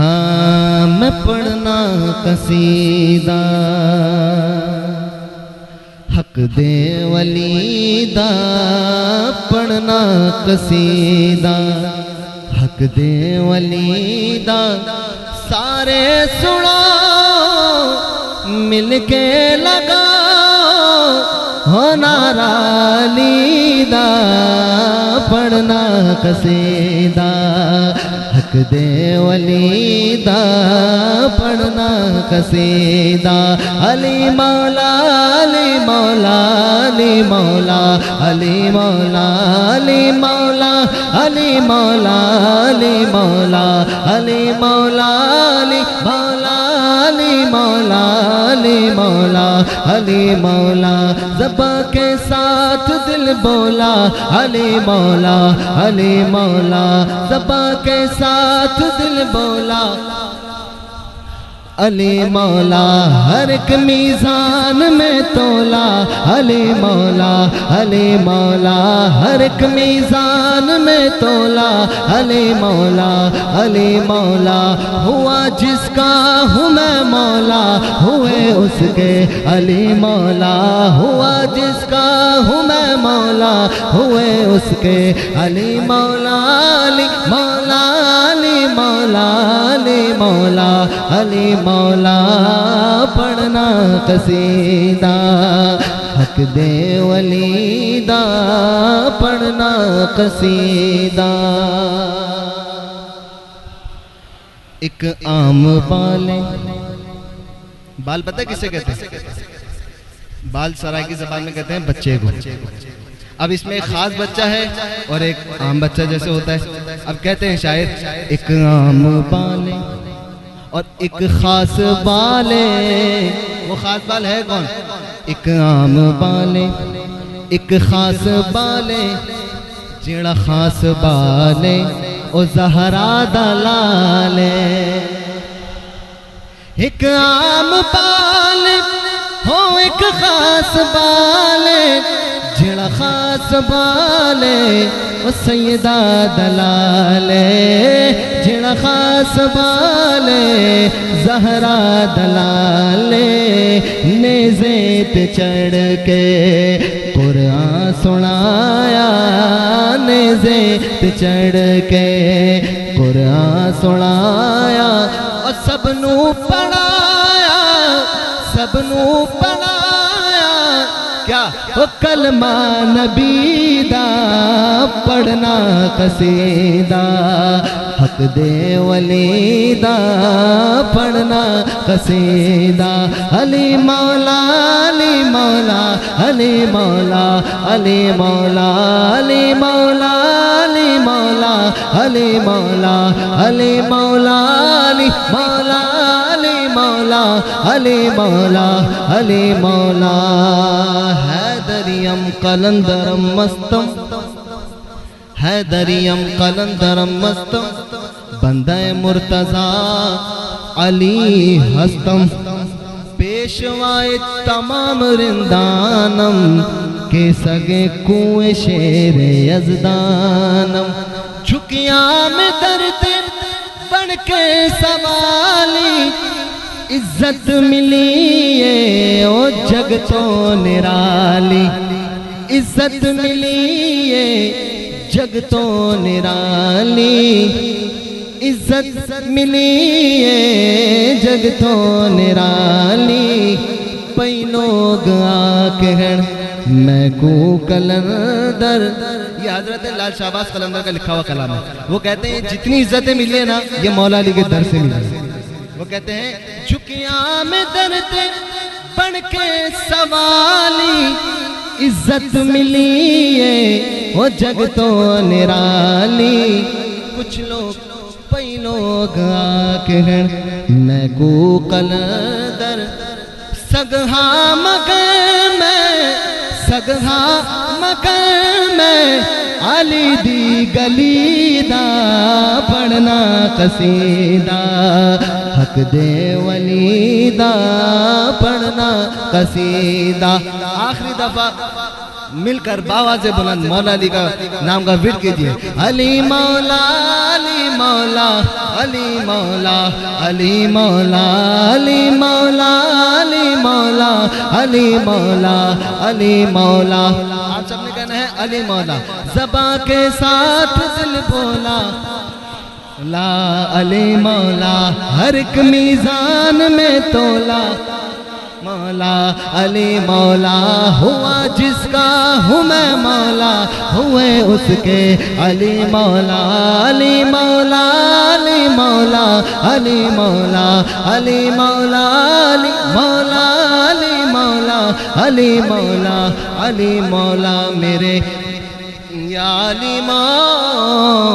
ہاں میں پڑھنا قصیدہ حق دے ولی دا پڑھنا قصیدہ حق دے ولی دا سارے سنا مل کے لگا ہونا رالی دا پڑھنا قصیدہ حق دے ولی دا پڑھنا قصیدہ علی مولا علی مولا علی مولا علی مولا علی مولا علی مولا علی مولا علی مولا علی مولا علی مولا علی مولا علی مولا زباں کے ساتھ دل بولا علی مولا علی مولا زباں کے ساتھ دل بولا علی مولا ہر ایک میزان میں تولا علی مولا علی مولا ہر ایک میزان میں تولا علی مولا علی مولا ہوا جس کا ہوں میں مولا ہوئے اس کے علی مولا ہوا جس کا ہوں میں مولا ہوئے اس کے علی مولا علی مولا علی مولا علی مولا علی مولا پڑھنا قصیدہ حق دے ولی دا پڑھنا قصیدہ ایک عام بال پتہ کسے کہتے ہیں بال سرائے کی زبان میں کہتے ہیں بچے کو اب اس میں ایک خاص بچہ ہے اور ایک عام بچہ جیسے ہوتا ہے اب کہتے ہیں شاعر ایک عام بالے اور ایک خاص بالے وہ خاص بال ہے کون ایک عام بالے ایک خاص بالے جڑا خاص بالے او زہرا دلالے ایک عام بالے ہو ایک خاص بالے جڑا خاص بالے او سیدہ دلالے جڑا خاص بالے زہرا دلالے نیزے تے چڑھ کے قرآن سنایا نیزے تے چڑھ کے قرآن سنایا اور سب نو پڑھایا سب نو پڑھایا کیا وہ کلمہ نبی دا پڑھنا قصیدہ حق دے ولی دا پڑھنا قصیدہ علی مولا علی مولا علی مولا علی مولا علی مولا علی مولا علی مولا علی مولا علی مولا علی مولا علی مولا علی مولا حیدریم قلندرم مستم حیدریم قلندرم مستم بندہ مرتضیٰ علی ہستم پیشوائے تمام رندانم کے سگے کنویں شیر یزدانم جھکیاں میں درد بن کے سوالی عزت ملی ہے او جگ تو نرالی عزت ملی ہے جگ تو نرالی عزت ملی ہے جگ تو نرالی پینوگ آکہن میں کو کلندر یہ حضرت لال شہباز قلندر کا لکھا ہوا کلام ہے وہ کہتے ہیں جتنی عزتیں ملی ہیں نا یہ مولا علی کے در سے ملی ہیں وہ کہتے ہیں جھکیاں میں درد بن کے سوالی عزت ملی ہے وہ جگ تو نرالی کچھ لوگ پئی لوگ آکہن میں کو قلندر سگہا مگر میں سگہا مگر میں علی دی گلی دا پڑھنا قصیدہ حق دے ولی دا پڑھنا قصیدہ آخری دفعہ مل کر باواز بلند مولا علی کا نام کا ورد کیجئے. علی مولا علی مولا علی مولا علی مولا علی مولا علی مولا علی مولا علی مولا. آپ سب نے کہنا ہے علی مولا. زباں کے ساتھ دل بولا لا علی مولا. ہر ایک میزان میں تولا مولا علی مولا. ہوا جس کا ہوں میں مولا ہوئے اس کے علی مولا. علی مولا علی مولا علی مولا علی مولا علی مولا علی مولا علی مولا علی مولا. میرے یا علی مولا